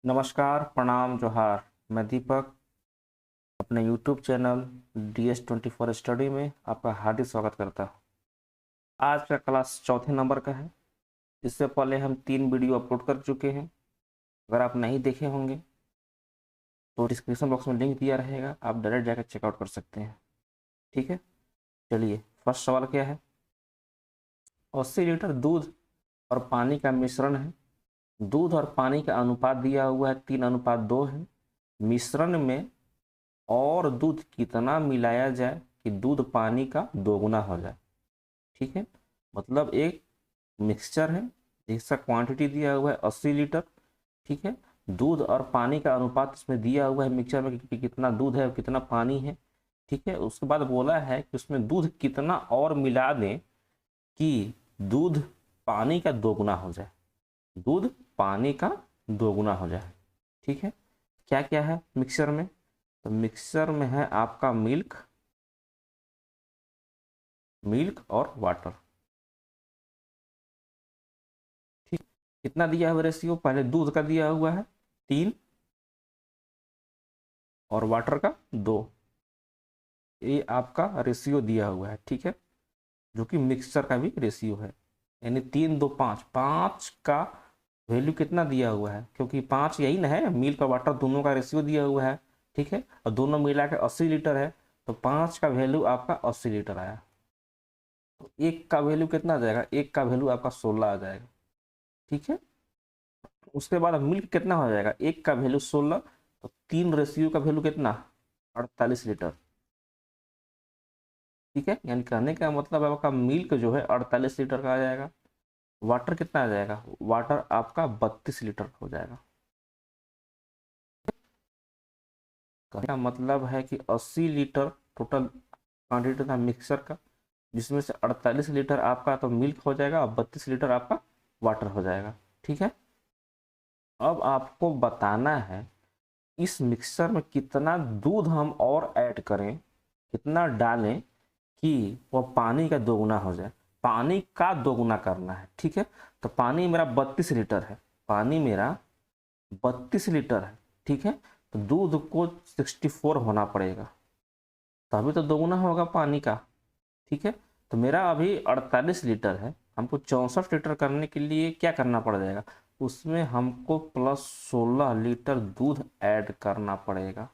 नमस्कार, प्रणाम, जोहार। मैं दीपक अपने YouTube चैनल DS24 स्टडी में आपका हार्दिक स्वागत करता हूँ। आज का क्लास चौथे नंबर का है। इससे पहले हम 3 वीडियो अपलोड कर चुके हैं। अगर आप नहीं देखे होंगे तो डिस्क्रिप्शन बॉक्स में लिंक दिया रहेगा, आप डायरेक्ट जाकर चेकआउट कर सकते हैं। ठीक है, चलिए फर्स्ट सवाल क्या है। 80 लीटर दूध और पानी का मिश्रण है। दूध और पानी का अनुपात दिया हुआ है 3:2 है। मिश्रण में और दूध कितना मिलाया जाए कि दूध पानी का दोगुना हो जाए। ठीक है, मतलब एक मिक्सचर है जिसका क्वांटिटी दिया हुआ है 80 लीटर। ठीक है, दूध और पानी का अनुपात इसमें दिया हुआ है मिक्सचर में कि कितना दूध है और कितना पानी है। ठीक है, उसके बाद बोला है कि उसमें दूध कितना और मिला दें कि दूध पानी का दोगुना हो जाए। दूध पानी का दोगुना हो जाए। ठीक है, क्या क्या है मिक्सचर में? तो मिक्सचर में है आपका मिल्क और वाटर। ठीक, कितना दिया हुआ रेशियो? पहले दूध का दिया हुआ है 3 और वाटर का 2। ये आपका रेशियो दिया हुआ है। ठीक है, जो कि मिक्सचर का भी रेशियो है, यानी 3 2 5। 5 का वैल्यू कितना दिया हुआ है? क्योंकि 5 यही ना है, मिल्क और वाटर दोनों का रेशियो दिया हुआ है। ठीक है, और दोनों मिला के 80 लीटर है, तो 5 का वैल्यू आपका 80 लीटर आया। तो एक का वैल्यू कितना आ जाएगा? एक का वैल्यू आपका 16 आ जाएगा। ठीक है, उसके बाद मिल्क कितना हो जाएगा? एक का वैल्यू 16, तो 3 रेशियो का वैल्यू कितना? 48 लीटर। ठीक है, यानी कहने का मतलब आपका मिल्क जो है 48 लीटर का आ जाएगा। वाटर कितना आ जाएगा? वाटर आपका 32 लीटर हो जाएगा। कहने का मतलब है कि 80 लीटर टोटल क्वांटिटी था मिक्सर का, जिसमें से 48 लीटर आपका तो मिल्क हो जाएगा और 32 लीटर आपका वाटर हो जाएगा। ठीक है, अब आपको बताना है इस मिक्सचर में कितना दूध हम और ऐड करें, कितना डालें कि वह पानी का दोगुना हो जाए। पानी का दोगुना करना है। ठीक है, तो पानी मेरा 32 लीटर है। पानी मेरा 32 लीटर है। ठीक है, तो दूध को 64 होना पड़ेगा, तभी तो दोगुना होगा पानी का। ठीक है, तो मेरा अभी 48 लीटर है, हमको 64 लीटर करने के लिए क्या करना पड़ जाएगा? उसमें हमको प्लस 16 लीटर दूध ऐड करना पड़ेगा।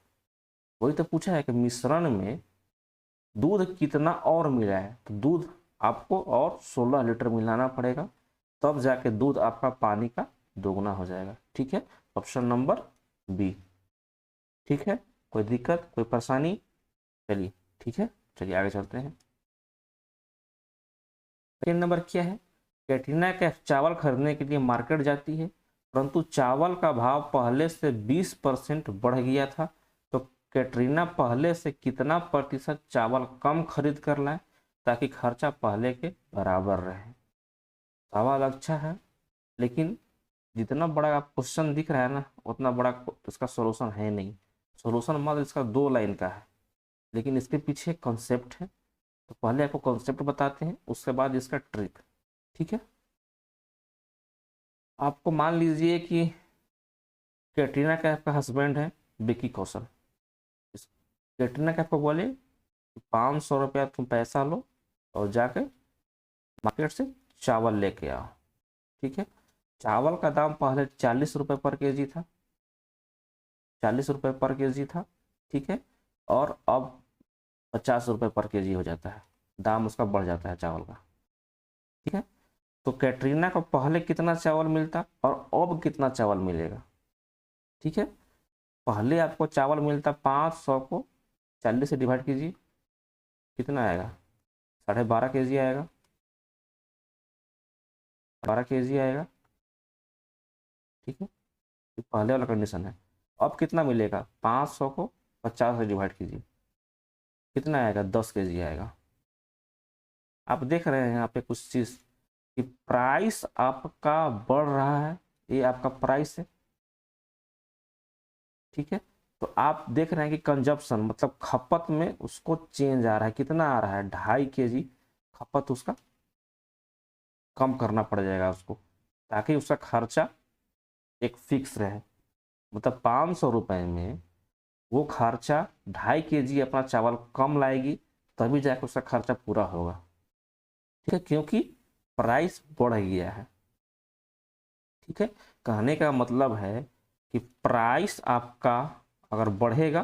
वही तो पूछा है कि मिश्रण में दूध कितना और मिला है, तो दूध आपको और 16 लीटर मिलाना पड़ेगा, तब जाके दूध आपका पानी का दोगुना हो जाएगा। ठीक है, ऑप्शन नंबर बी। ठीक है, कोई दिक्कत, कोई परेशानी? चलिए ठीक है, चलिए आगे चलते हैं। सेकंड नंबर क्या है? कैटरीना कैफ चावल खरीदने के लिए मार्केट जाती है, परंतु चावल का भाव पहले से 20% बढ़ गया था। तो कैटरीना पहले से कितना प्रतिशत चावल कम खरीद कर लाए ताकि खर्चा पहले के बराबर रहे? सवाल अच्छा है, लेकिन जितना बड़ा क्वेश्चन दिख रहा है ना, उतना बड़ा इसका सॉल्यूशन है नहीं। सॉल्यूशन मात्र इसका 2 लाइन का है, लेकिन इसके पीछे कॉन्सेप्ट है। तो पहले आपको कॉन्सेप्ट बताते हैं, उसके बाद इसका ट्रिक। ठीक है, आपको मान लीजिए कि कैटरीना कैफ का हस्बैंड है विकी कौशल। कैटरीना कैफ को बोले 500 रुपया तुम पैसा लो और जाके मार्केट से चावल लेके आओ। ठीक है, चावल का दाम पहले 40 रुपये पर केजी था, 40 रुपये पर केजी था। ठीक है, और अब 50 रुपये पर केजी हो जाता है, दाम उसका बढ़ जाता है चावल का। ठीक है, तो कैटरीना को पहले कितना चावल मिलता और अब कितना चावल मिलेगा? ठीक है, पहले आपको चावल मिलता 500 को 40 से डिवाइड कीजिए, कितना आएगा? 12.5 kg आएगा, 12 kg आएगा। ठीक है, ये पहले वाला कंडीशन है। अब कितना मिलेगा? 500 को 50 से डिवाइड कीजिए, कितना आएगा? 10 kg आएगा। आप देख रहे हैं यहाँ पे कुछ चीज़ कि प्राइस आपका बढ़ रहा है, ये आपका प्राइस है। ठीक है, तो आप देख रहे हैं कि कंजप्शन मतलब खपत में उसको चेंज आ रहा है। कितना आ रहा है? 2.5 kg खपत उसका कम करना पड़ जाएगा उसको, ताकि उसका खर्चा एक फिक्स रहे। मतलब 500 रुपये में वो खर्चा 2.5 kg अपना चावल कम लाएगी, तभी जाकर उसका खर्चा पूरा होगा। ठीक है, क्योंकि प्राइस बढ़ गया है। ठीक है, कहने का मतलब है कि प्राइस आपका अगर बढ़ेगा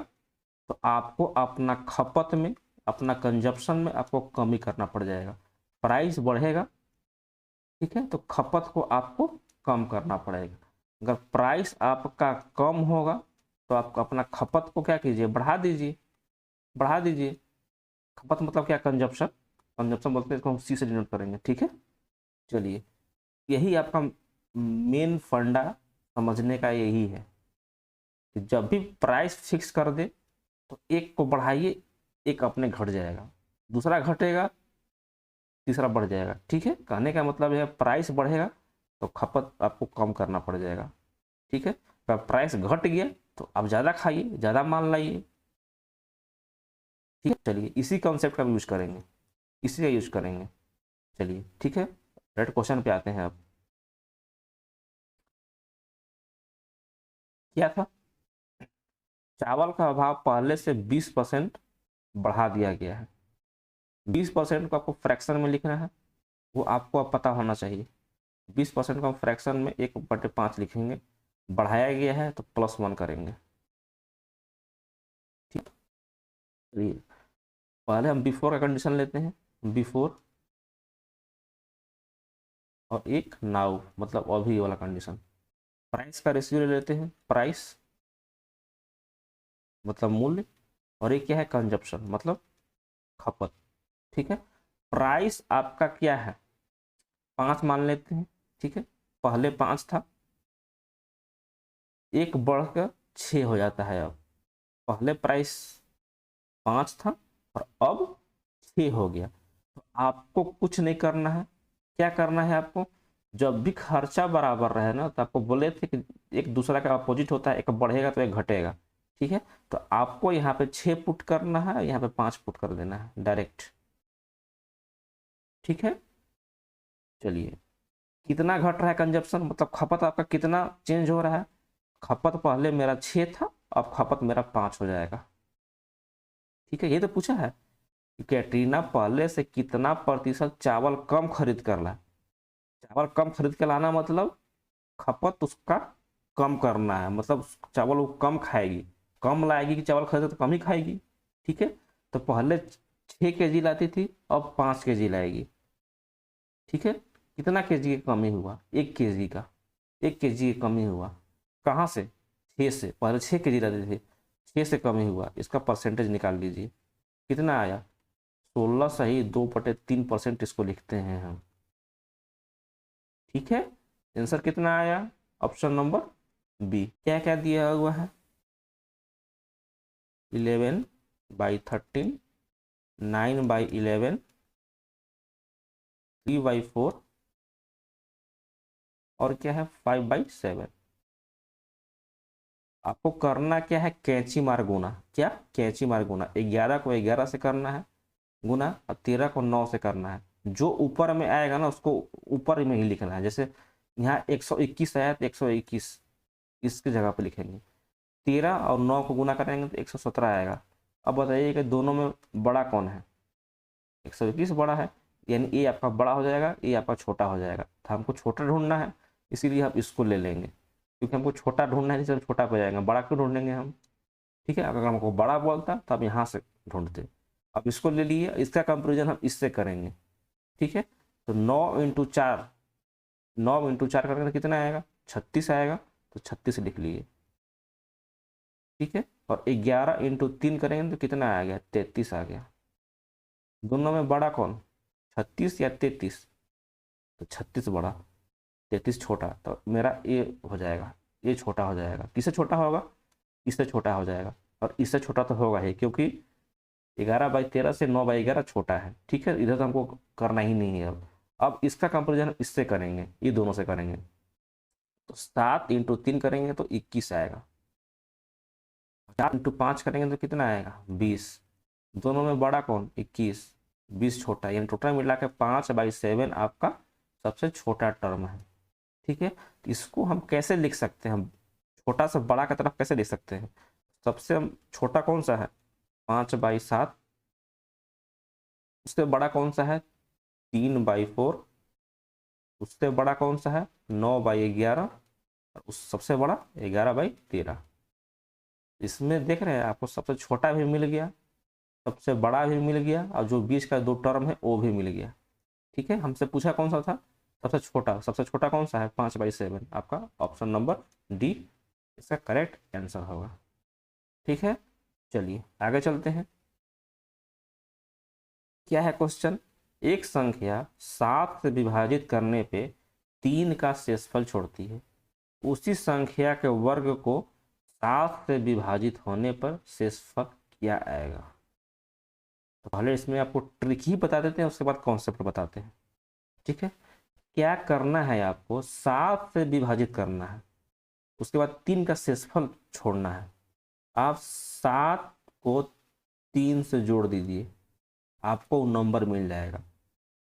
तो आपको अपना खपत में, अपना कंजप्शन में आपको कमी करना पड़ जाएगा। प्राइस बढ़ेगा, ठीक है, तो खपत को आपको कम करना पड़ेगा। अगर प्राइस आपका कम होगा तो आप अपना खपत को क्या कीजिए, बढ़ा दीजिए, बढ़ा दीजिए। खपत मतलब क्या, कंजप्शन। कंजप्शन बोलते हैं, इसको हम सी से डिनोट करेंगे। ठीक है, चलिए, यही आपका मेन फंडा समझने का यही है कि जब भी प्राइस फिक्स कर दे तो एक को बढ़ाइए, एक अपने घट जाएगा, दूसरा घटेगा, तीसरा बढ़ जाएगा। ठीक है, कहने का मतलब है प्राइस बढ़ेगा तो खपत आपको कम करना पड़ जाएगा। ठीक है, अगर प्राइस घट गया तो आप ज़्यादा खाइए, ज़्यादा माल लाइए। ठीक है, चलिए इसी कॉन्सेप्ट का यूज करेंगे, इसी का यूज करेंगे। चलिए ठीक है, डायरेक्ट क्वेश्चन पे आते हैं। अब क्या था, चावल का अभाव पहले से 20% बढ़ा दिया गया है। 20% को आपको फ्रैक्शन में लिखना है, वो आपको अब पता होना चाहिए। 20% को हम फ्रैक्शन में 1/5 लिखेंगे, बढ़ाया गया है तो +1 करेंगे। ठीक, चलिए पहले हम बिफोर का कंडीशन लेते हैं, बिफोर, और एक नाउ मतलब अभी वाला कंडीशन। प्राइस का रेशियो ले लेते हैं, प्राइस मतलब मूल्य, और एक क्या है, कंजप्शन मतलब खपत। ठीक है, प्राइस आपका क्या है, 5 मान लेते हैं। ठीक है, पहले 5 था, एक बढ़कर 6 हो जाता है। अब पहले प्राइस 5 था और अब 6 हो गया। तो आपको कुछ नहीं करना है, क्या करना है आपको, जब भी खर्चा बराबर रहे ना, तो आपको बोले थे कि एक दूसरा का अपोजिट होता है, एक बढ़ेगा तो एक घटेगा। ठीक है, तो आपको यहाँ पे 6 पुट करना है, यहाँ पे 5 पुट कर देना है डायरेक्ट। ठीक है, चलिए, कितना घट रहा है कंजप्शन, मतलब खपत आपका कितना चेंज हो रहा है। खपत पहले मेरा 6 था, अब खपत मेरा 5 हो जाएगा। ठीक है, ये तो पूछा है कि कैटरीना पहले से कितना प्रतिशत चावल कम खरीद कर ला। चावल कम खरीद के लाना मतलब खपत उसका कम करना है, मतलब चावल वो कम खाएगी, कम लाएगी कि चावल खरीदे तो कम ही खाएगी। ठीक है, तो पहले 6 kg लाती थी, अब 5 kg लाएगी। ठीक है, कितना केजी का कमी हुआ, 1 kg का, 1 kg की कमी हुआ। कहाँ से, 6 से, पहले 6 kg लाते थे, 6 से कमी हुआ, इसका परसेंटेज निकाल लीजिए, कितना आया, 16 सही 2/3% इसको लिखते हैं हम। ठीक है, आंसर कितना आया, ऑप्शन नंबर बी। क्या क्या दिया हुआ है, 11/13, 9/11, 3/4, और क्या है 5/7। आपको करना क्या है, कैंची मार गुना, क्या कैंची मार गुना, 11 को 11 से करना है गुना, और 13 को 9 से करना है। जो ऊपर में आएगा ना उसको ऊपर में ही लिखना है। जैसे यहाँ 121 आया तो 121 इसकी जगह पर लिखेंगे, 13 और 9 को गुना करेंगे तो 117 आएगा। अब बताइए कि दोनों में बड़ा कौन है, 121 बड़ा है, यानी ये आपका बड़ा हो जाएगा, ये आपका छोटा हो जाएगा। तो हमको छोटा ढूंढना है, इसीलिए हम इसको ले लेंगे, क्योंकि हमको छोटा ढूंढना है, इसलिए छोटा पे जाएगा, बड़ा क्यों ढूंढेंगे हम। ठीक है, अगर हमको बड़ा बोलता तो आप यहाँ से ढूंढते। अब इसको ले लिए, इसका कंपेरिजन हम इससे करेंगे। ठीक है, तो 9 × 4, 9 × 4 करेंगे तो कितना आएगा, 36 आएगा, तो 36 लिख लिए। ठीक है, और 11 × 3 करेंगे तो कितना आ गया, 33 आ गया। दोनों में बड़ा कौन, 36 या 33, तो 36 बड़ा, 33 छोटा, तो मेरा ये हो जाएगा, ये छोटा हो जाएगा। किससे छोटा होगा, इससे छोटा हो जाएगा, और इससे छोटा तो होगा ही, क्योंकि 11/13 से 9/11 छोटा है। ठीक है, इधर तो हमको करना ही नहीं है। अब इसका कंपेरिजन इससे करेंगे, ये दोनों से करेंगे, तो 7 × 3 करेंगे तो 21 आएगा, 4 × 5 करेंगे तो कितना आएगा, 20। दोनों में बड़ा कौन, 21, 20 छोटा, यानी टोटल मिला के 5/7 आपका सबसे छोटा टर्म है। ठीक है, तो इसको हम कैसे लिख सकते हैं, हम छोटा से बड़ा की तरफ कैसे देख सकते हैं? सबसे छोटा कौन सा है? 5/7। उससे बड़ा कौन सा है? 3/4। उससे बड़ा कौन सा है? 9/11। और उस सबसे बड़ा 11/13। इसमें देख रहे हैं आपको सबसे छोटा भी मिल गया, सबसे बड़ा भी मिल गया, और जो बीच का 2 टर्म है वो भी मिल गया। ठीक है, हमसे पूछा कौन सा था? सबसे छोटा। सबसे छोटा कौन सा है? 5/7। आपका ऑप्शन नंबर डी इसका करेक्ट आंसर होगा। ठीक है, चलिए आगे चलते हैं। क्या है क्वेश्चन? एक संख्या 7 से विभाजित करने पे 3 का शेषफल छोड़ती है, उसी संख्या के वर्ग को 7 से विभाजित होने पर शेषफल क्या आएगा? तो पहले इसमें आपको ट्रिक ही बता देते हैं, उसके बाद कॉन्सेप्ट बताते हैं। ठीक है, क्या करना है आपको? 7 से विभाजित करना है, उसके बाद 3 का शेषफल छोड़ना है। आप 7 को 3 से जोड़ दीजिए, आपको नंबर मिल जाएगा।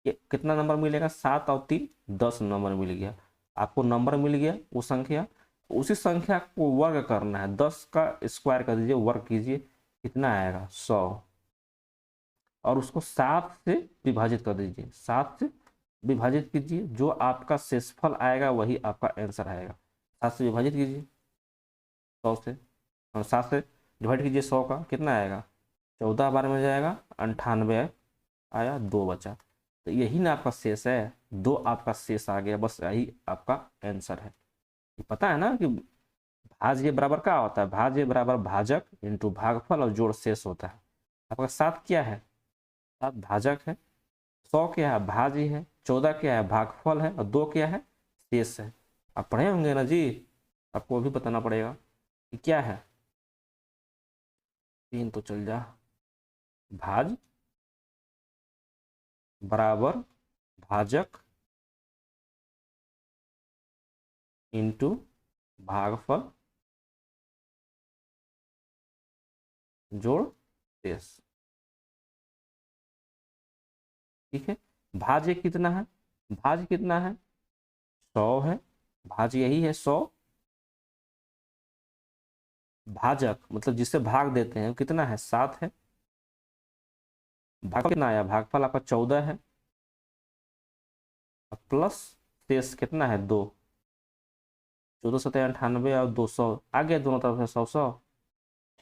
ये कितना नंबर मिलेगा? 7 और 3 10 नंबर मिल गया। आपको नंबर मिल गया वो संख्या, उसी संख्या को वर्ग करना है। 10 का स्क्वायर कर दीजिए, वर्ग कीजिए, कितना आएगा? 100। और उसको 7 से विभाजित कर दीजिए, 7 से विभाजित कीजिए, जो आपका शेषफल आएगा वही आपका आंसर आएगा। 7 से विभाजित कीजिए 100 से, 7 से डिवाइड कीजिए 100 का, कितना आएगा? 14 बार में जाएगा, 98 आया, 2 बचा। तो यही ना आपका शेष है, 2 आपका शेष आ गया, बस यही आपका आंसर है। ये पता है ना कि भाज्य बराबर क्या होता है? भाज्य बराबर भाजक इंटू भागफल और जोड़ शेष होता है। आपका 7 क्या है? 7 भाजक है, 100 क्या है? भाज्य है, 14 क्या है? भागफल है, और 2 क्या है? शेष है। आप पढ़े होंगे ना जी, आपको भी बताना पड़ेगा कि क्या है। 3 तो चल जा, भाज बराबर भाजक इंटू भागफल जोड़ शेष। ठीक है, भाज्य कितना है? भाज्य कितना है? 100 है, भाज्य यही है 100। भाजक मतलब जिससे भाग देते हैं कितना है? 7 है। भागफल कितना आया? भागफल आपका 14 है, प्लस शेष कितना है? 2। 14 सत्तर 98 और 200 आ गया, दोनों तरफ से 100 100।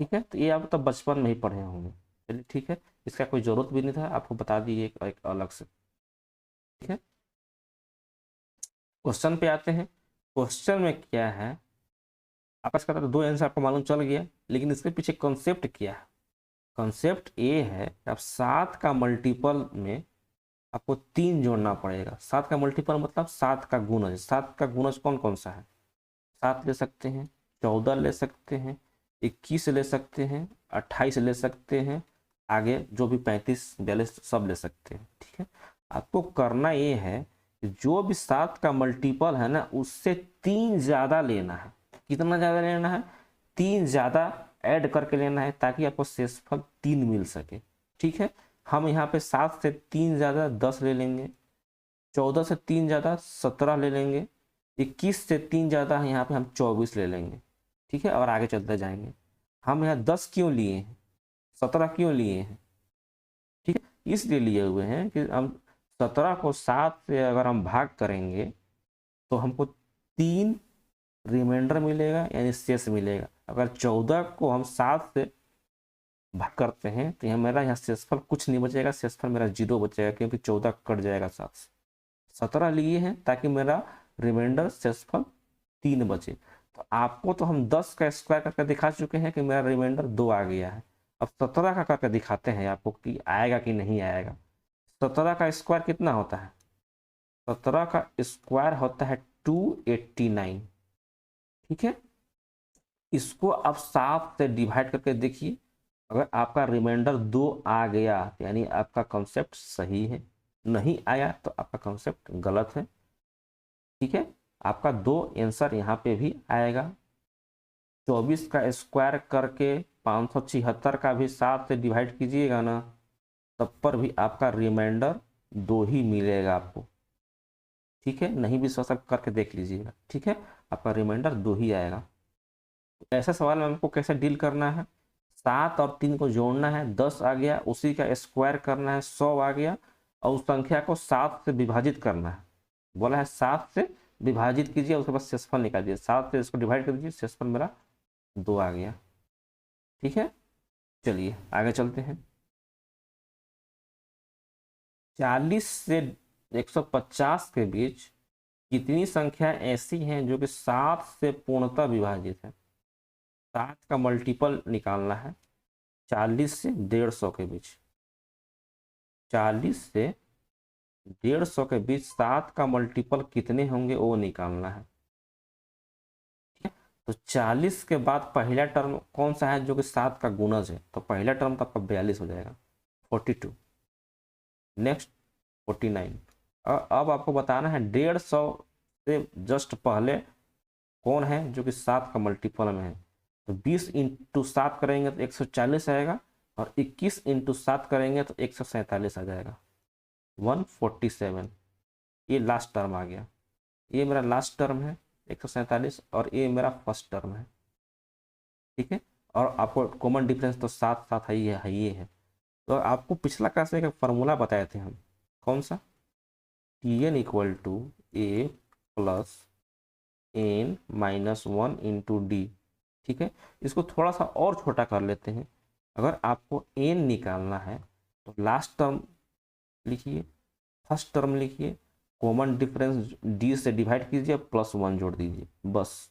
ठीक है, तो ये आप तो बचपन में ही पढ़े होंगे। चलिए ठीक है, इसका कोई जरूरत भी नहीं था, आपको बता दिए एक अलग से। ठीक है, क्वेश्चन पे आते हैं। क्वेश्चन में क्या है आपका? इसका तो 2 आंसर आपको मालूम चल गया, लेकिन इसके पीछे कॉन्सेप्ट क्या है? कॉन्सेप्ट ये है कि आप 7 का मल्टीपल में आपको 3 जोड़ना पड़ेगा। 7 का मल्टीपल मतलब 7 का गुणज। 7 का गुणज कौन कौन सा है? 7 ले सकते हैं, 14 ले सकते हैं, 21 ले सकते हैं, 28 ले सकते हैं, आगे जो भी 35 42 सब ले सकते हैं। ठीक है, आपको करना ये है कि जो भी 7 का मल्टीपल है ना, उससे 3 ज्यादा लेना है। कितना ज्यादा लेना है? 3 ज्यादा ऐड करके लेना है, ताकि आपको शेषफल 3 मिल सके। ठीक है, हम यहाँ पे 7 से 3 ज्यादा 10 ले लेंगे, 14 से 3 ज्यादा 17 ले लेंगे, 21 से 3 ज्यादा है यहाँ पे हम 24 ले लेंगे। ठीक है, और आगे चलते जाएंगे। हम यहाँ 10 क्यों लिए हैं, 17 क्यों लिए हैं? ठीक है, इसलिए लिए हुए हैं कि हम 17 को 7 से अगर हम भाग करेंगे तो हमको 3 रिमाइंडर मिलेगा, यानी शेष मिलेगा। अगर 14 को हम 7 से भाग करते हैं तो यहाँ मेरा यहाँ शेषफल कुछ नहीं बचेगा, शेषफल मेरा 0 बचेगा, क्योंकि 14 कट जाएगा 7 से। 17 लिए हैं ताकि मेरा रिमाइंडर शेषफल 3 बचे। तो आपको तो हम 10 का स्क्वायर करके दिखा चुके हैं कि मेरा रिमाइंडर 2 आ गया है। अब 17 का करके दिखाते हैं आपको कि आएगा कि नहीं आएगा। 17 का स्क्वायर कितना होता है? 17 का स्क्वायर होता है 289। ठीक है, इसको आप 7 से डिवाइड करके देखिए, अगर आपका रिमाइंडर 2 आ गया यानी आपका कॉन्सेप्ट सही है, नहीं आया तो आपका कॉन्सेप्ट गलत है। ठीक है, आपका 2 आंसर यहाँ पे भी आएगा। 24 का स्क्वायर करके 576 का भी 7 से डिवाइड कीजिएगा ना, तब पर भी आपका रिमाइंडर 2 ही मिलेगा आपको। ठीक है, नहीं भी सब करके देख लीजिएगा। ठीक है, आपका रिमाइंडर 2 ही आएगा। ऐसा सवाल में हमको कैसे डील करना है, 7 और 3 को जोड़ना है, 10 आ गया, उसी का स्क्वायर करना है, 100 आ गया, और उस संख्या को 7 से विभाजित करना है। बोला है 7 से विभाजित कीजिए, उसके बाद शेषफल निकालिए, 7 से इसको डिवाइड कर दीजिए, शेषफल मेरा 2 आ गया। ठीक है, चलिए आगे चलते हैं। 40 से 150 के बीच कितनी संख्या ऐसी हैं जो कि 7 से पूर्णतः विभाजित है। 7 का मल्टीपल निकालना है 40 से 150 के बीच। 40 से 150 के बीच 7 का मल्टीपल कितने होंगे वो निकालना है। ठीक है, तो 40 के बाद पहला टर्म कौन सा है जो कि 7 का गुणज है, तो पहला टर्म तो आपका 42 हो जाएगा, 42। नेक्स्ट 49। अब आपको बताना है 150 से जस्ट पहले कौन है जो कि 7 का मल्टीपल में है। तो 20 इंटू 7 करेंगे तो 140 आएगा, और 21 इंटू 7 करेंगे तो 147 आ जाएगा, 147। ये लास्ट टर्म आ गया, ये मेरा लास्ट टर्म है 147, और ये मेरा फर्स्ट टर्म है। ठीक है, और आपको कॉमन डिफरेंस तो 7 7 है ये है। तो आपको पिछला क्लास में एक फार्मूला बताए थे हम, कौन सा, Tn equal to a plus n minus 1 into d. ठीक है, इसको थोड़ा सा और छोटा कर लेते हैं। अगर आपको एन निकालना है तो लास्ट टर्म लिखिए, फर्स्ट टर्म लिखिए, कॉमन डिफरेंस डी से डिवाइड कीजिए, +1 जोड़ दीजिए, बस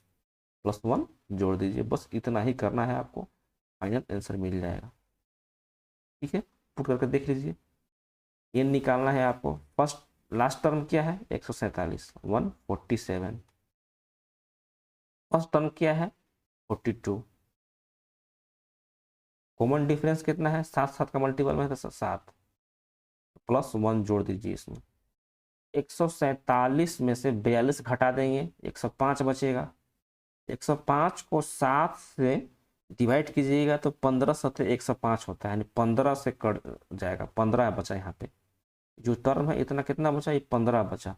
+1 जोड़ दीजिए, बस इतना ही करना है आपको, फाइनल आंसर मिल जाएगा। ठीक है, पुट करके देख लीजिए। एन निकालना है आपको, फर्स्ट लास्ट टर्म क्या है 147, 147। फर्स्ट टर्म क्या है 42। कॉमन डिफरेंस कितना है, 7 7 का मल्टीपल में है तो 7, +1 जोड़ दीजिए इसमें। 147 में से 42 घटा देंगे, 105 बचेगा। 105 को 7 से डिवाइड कीजिएगा तो 15 सत्ते 105 होता है, यानी 15 से कट जाएगा, 15 बचा यहाँ पे। जो टर्म है इतना कितना बचा, ये 15 बचा।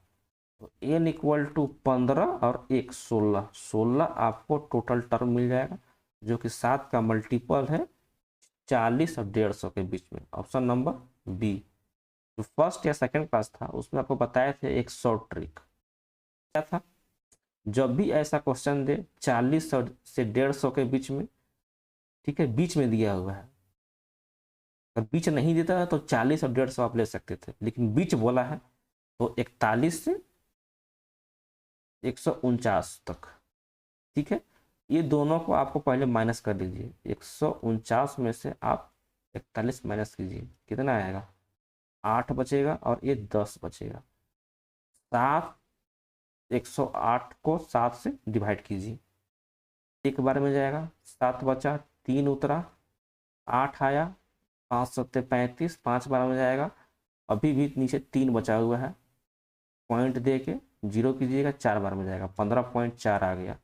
तो एन इक्वल टू 15 और 1 16, 16 आपको टोटल टर्म मिल जाएगा, जो कि 7 का मल्टीपल है 40 और 150 के बीच में, ऑप्शन नंबर बी। जो फर्स्ट या सेकंड क्लास था उसमें आपको बताए थे एक शॉर्ट ट्रिक, क्या था, जब भी ऐसा क्वेश्चन दे 40 से 150 के बीच में, ठीक है, बीच में दिया हुआ है, अगर बीच नहीं देता है तो 40 और 150 आप ले सकते थे, लेकिन बीच बोला है तो 41 से 149 तक। ठीक है, ये दोनों को आपको पहले माइनस कर दीजिए, 149 में से आप 41 माइनस कीजिए, कितना आएगा, 8 बचेगा, और ये 10 बचेगा। 7, 108 को 7 से डिवाइड कीजिए, एक बार में जाएगा, 7 बचा, 3 उतरा, 8 आया, 5 सत्ते 35, 5 बार में जाएगा, अभी भी नीचे 3 बचा हुआ है, पॉइंट दे के 0 कीजिएगा, 4 बार में जाएगा, 15.4 आ गया।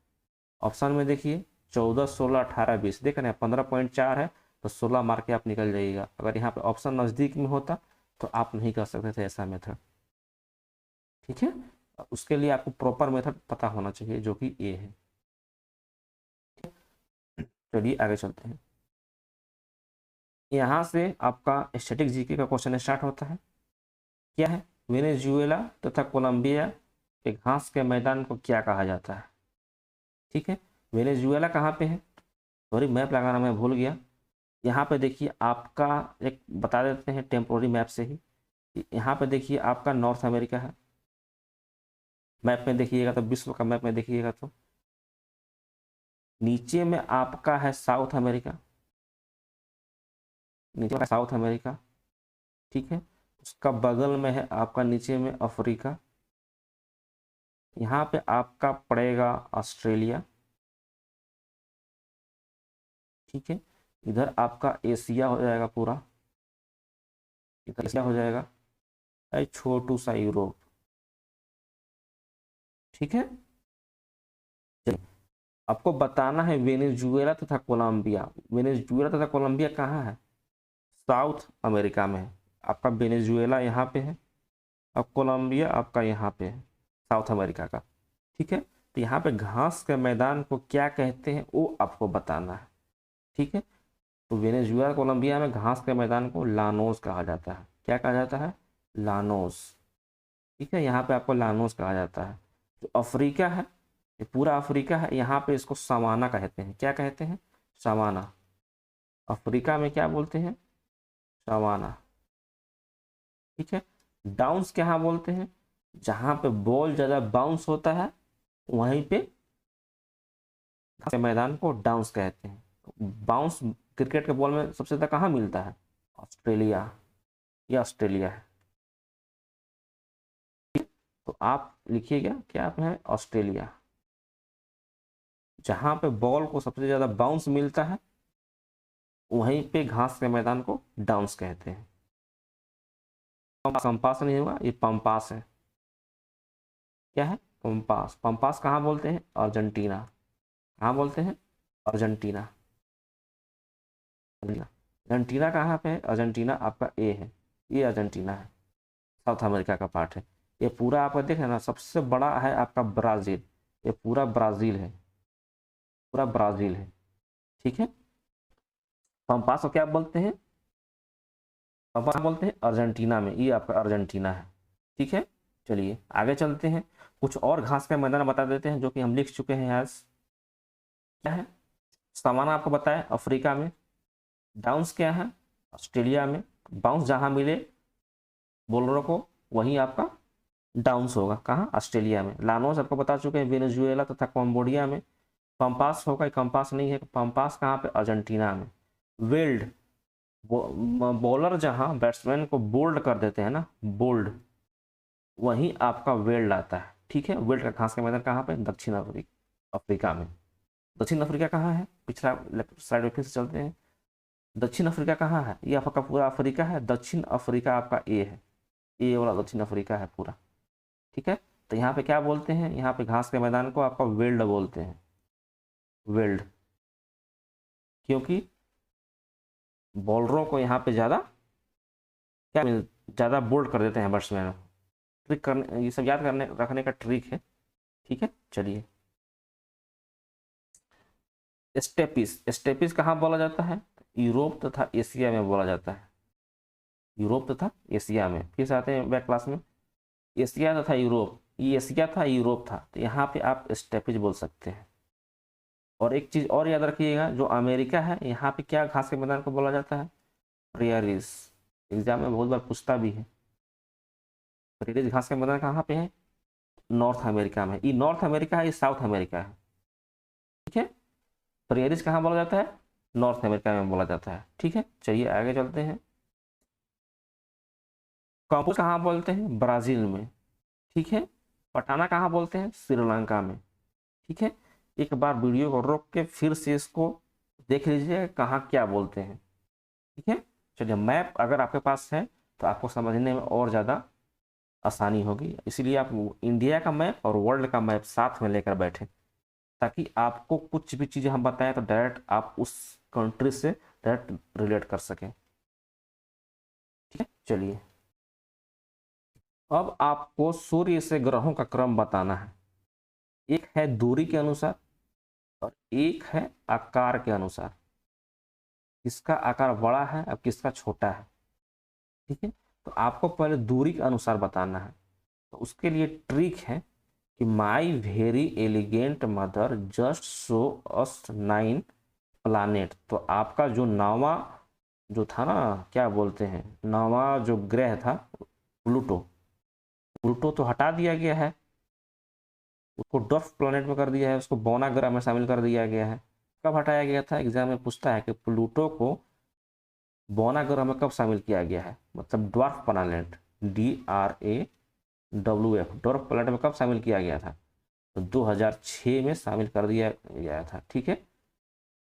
ऑप्शन में देखिए 14 16 18 20, देख रहे हैं 15.4 है, तो 16 मार के आप निकल जाइएगा। अगर यहाँ पे ऑप्शन नज़दीक में होता तो आप नहीं कर सकते थे ऐसा मेथड। ठीक है, उसके लिए आपको प्रॉपर मेथड पता होना चाहिए, जो कि ए है। चलिए आगे चलते हैं। यहाँ से आपका स्टैटिक जीके का क्वेश्चन स्टार्ट होता है। क्या है, वेनेजुएला तथा कोलंबिया के घास के मैदान को क्या कहा जाता है। ठीक है, वेनेजुएला कहाँ पे है, सॉरी मैप लगाना मैं भूल गया। यहाँ पे देखिए आपका, एक बता देते हैं टेम्पोररी मैप से ही, यहाँ पे देखिए आपका नॉर्थ अमेरिका है, मैप में देखिएगा तो, विश्व का मैप में देखिएगा तो नीचे में आपका है साउथ अमेरिका, नीचे में साउथ अमेरिका। ठीक है, उसका बगल में है आपका नीचे में अफ्रीका, यहाँ पे आपका पड़ेगा ऑस्ट्रेलिया। ठीक है, इधर आपका एशिया हो जाएगा पूरा, इधर एशिया हो जाएगा, छोटू सा यूरोप। ठीक है, चलिए आपको बताना है वेनेजुएला तथा कोलंबिया। वेनेजुएला तथा कोलंबिया कहाँ है, साउथ अमेरिका में है। आपका वेनेजुएला यहाँ पे है, अब कोलंबिया आपका यहाँ पे है, साउथ अमेरिका का। ठीक है, तो यहाँ पे घास के मैदान को क्या कहते हैं वो आपको बताना है, ठीक है। तो वेनेजुएला कोलंबिया में घास के मैदान को लानोस कहा जाता है। क्या कहा जाता है? लानोस, ठीक है। यहाँ पे आपको लानोस कहा जाता है। जो अफ्रीका है, ये पूरा अफ्रीका है, यहाँ पे इसको सवाना कहते हैं। क्या कहते हैं? सवाना। अफ्रीका में क्या बोलते हैं? सवाना, ठीक है। डाउन्स क्या बोलते हैं? जहाँ पे बॉल ज़्यादा बाउंस होता है वहीं पे मैदान को डाउन्स कहते हैं। बाउंस क्रिकेट के बॉल में सबसे ज़्यादा कहाँ मिलता है? ऑस्ट्रेलिया, या ऑस्ट्रेलिया है। तो आप लिखिएगा क्या आप है? ऑस्ट्रेलिया। जहाँ पे बॉल को सबसे ज़्यादा बाउंस मिलता है वहीं पे घास के मैदान को डाउन्स कहते हैं। पंपास नहीं होगा, ये पंपास है। क्या है? पंपास। पंपास कहाँ बोलते हैं? अर्जेंटीना। कहाँ बोलते हैं? अर्जेंटीना। अर्जेंटीना कहाँ पे है? अर्जेंटीना आपका ए है, ये अर्जेंटीना है, साउथ अमेरिका का पार्ट है। ये पूरा आपका देख ना, सबसे बड़ा है आपका ब्राज़ील, ये पूरा ब्राज़ील है, पूरा ब्राज़ील है, ठीक है। पंपास को क्या बोलते हैं? पंपास बोलते हैं अर्जेंटीना में, ये आपका अर्जेंटीना है, ठीक है। चलिए आगे चलते हैं, कुछ और घास का मैदान बता देते हैं जो कि हम लिख चुके हैं आज। क्या है? सवाना आपको बताया अफ्रीका में। डाउन्स क्या है? ऑस्ट्रेलिया में। बाउंस जहां मिले बॉलरों को वहीं आपका डाउन्स होगा। कहाँ? ऑस्ट्रेलिया में। लानोस आपको बता चुके हैं वेनेजुएला तथा कंबोडिया में। पंपास होगा, पंपास नहीं है, पंपास कहाँ पे? अर्जेंटीना में। वेल्ड, बॉलर जहां बैट्समैन को बोल्ड कर देते हैं ना, बोल्ड, वहीं आपका वेल्ड आता है, ठीक है। वेल्ड का घास का मैदान कहाँ पे? दक्षिण अफ्रीका में। दक्षिण अफ्रीका कहाँ है? पिछला स्लाइड में फिर से चलते हैं। दक्षिण अफ्रीका कहाँ है? ये आपका पूरा अफ्रीका है, दक्षिण अफ्रीका आपका ए है, ए वाला दक्षिण अफ्रीका है पूरा, ठीक है। तो यहाँ पे क्या बोलते हैं? यहाँ पे घास के मैदान को आपका वेल्ड बोलते हैं, वेल्ड, क्योंकि बॉलरों को यहाँ पे ज़्यादा क्या मिल, ज़्यादा बोल्ड कर देते हैं बैट्समैन। ट्रिक करने, ये सब याद करने रखने का ट्रिक है, ठीक है। चलिए स्टेपिस, स्टेपिस कहाँ बोला जाता है? यूरोप तथा एशिया में बोला जाता है, यूरोप तथा एशिया में। फिर से आते हैं बैक क्लास में। एशिया तथा यूरोप, ये एशिया था, यूरोप था, तो यहाँ पे आप स्टेपिज बोल सकते हैं। और एक चीज़ और याद रखिएगा, जो अमेरिका है यहाँ पे क्या घास के मैदान को बोला जाता है? प्रेयरीज। एग्जाम में बहुत बार पूछता भी है। प्रेयरीज घास का मैदान कहाँ पे है? नॉर्थ अमेरिका में। ये नॉर्थ अमेरिका है, ये साउथ अमेरिका है, ठीक है। प्रेयरीज कहाँ बोला जाता है? नॉर्थ अमेरिका में बोला जाता है, ठीक है। चलिए आगे चलते हैं। कांपूस कहाँ बोलते हैं? ब्राजील में, ठीक है। पटाना कहाँ बोलते हैं? श्रीलंका में, ठीक है। एक बार वीडियो को रोक के फिर से इसको देख लीजिए कहाँ क्या बोलते हैं, ठीक है। चलिए मैप अगर आपके पास है तो आपको समझने में और ज़्यादा आसानी होगी, इसीलिए आप इंडिया का मैप और वर्ल्ड का मैप साथ में लेकर बैठे, ताकि आपको कुछ भी चीज़ें हम बताएं तो डायरेक्ट आप उस कंट्री से डायरेक्ट रिलेट कर सकें, ठीक है। चलिए अब आपको सूर्य से ग्रहों का क्रम बताना है। एक है दूरी के अनुसार और एक है आकार के अनुसार। किसका आकार बड़ा है और किसका छोटा है, ठीक है। तो आपको पहले दूरी के अनुसार बताना है। तो उसके लिए ट्रिक है कि माई very elegant mother just show us 9 planet. तो आपका जो नौवां जो था ना, क्या बोलते हैं, नौवां जो ग्रह था प्लूटो, प्लूटो तो हटा दिया गया है, उसको डॉर्फ प्लैनेट में कर दिया है, उसको बौना ग्रह में शामिल कर दिया गया है। कब हटाया गया था? एग्जाम में पूछता है कि प्लूटो को बौना ग्रह में कब शामिल किया गया है, मतलब dwarf planet, DRAWF, dwarf planet में कब शामिल किया गया था? तो 2006 में शामिल कर दिया गया था, ठीक है।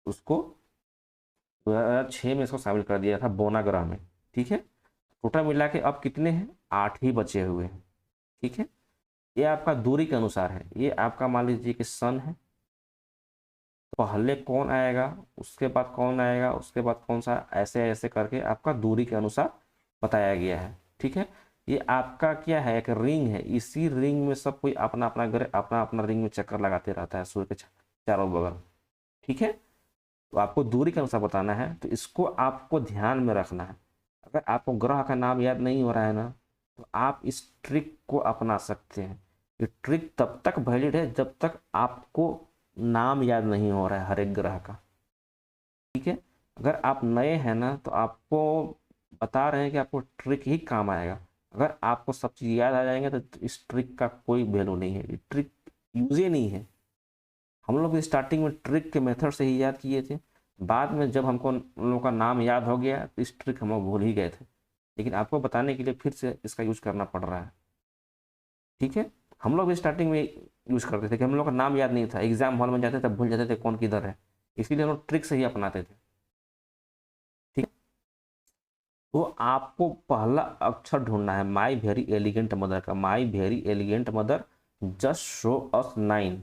उसको 2006 में इसको शामिल कर दिया था बौना ग्रह में, ठीक है। टोटल मिला के अब कितने हैं? 8 ही बचे हुए हैं, ठीक है। ये आपका दूरी के अनुसार है। ये आपका मान लीजिए कि सन है, तो पहले कौन आएगा, उसके बाद कौन आएगा, उसके बाद कौन सा, ऐसे ऐसे करके आपका दूरी के अनुसार बताया गया है, ठीक है। ये आपका क्या है, एक रिंग है, इसी रिंग में सब कोई अपना अपना ग्रह अपना अपना रिंग में चक्कर लगाते रहता है सूर्य के चारों बगल। ठीक है, तो आपको दूरी के अनुसार बताना है, तो इसको आपको ध्यान में रखना है। अगर आपको ग्रह का नाम याद नहीं हो रहा है ना, तो आप इस ट्रिक को अपना सकते हैं। ये ट्रिक तब तक वैलिड है जब तक आपको नाम याद नहीं हो रहा है हर एक ग्रह का। ठीक है, अगर आप नए हैं ना, तो आपको बता रहे हैं कि आपको ट्रिक ही काम आएगा। अगर आपको सब चीज़ याद आ जाएंगे तो इस ट्रिक का कोई वैल्यू नहीं है, ये ट्रिक यूज ही नहीं है। हम लोग स्टार्टिंग में ट्रिक के मेथड से ही याद किए थे, बाद में जब हमको उन लोगों का नाम याद हो गया तो इस ट्रिक हम लोग भूल ही गए थे, लेकिन आपको बताने के लिए फिर से इसका यूज करना पड़ रहा है। ठीक है, हम लोग भी स्टार्टिंग में यूज करते थे कि हम लोग का नाम याद नहीं था, एग्जाम हॉल में जाते थे भूल जाते थे कौन किधर है, इसीलिए हम लोग ट्रिक से ही अपनाते थे। ठीक, तो आपको पहला अक्षर ढूंढना है माई वेरी एलिगेंट मदर का। माई very elegant mother just show us 9।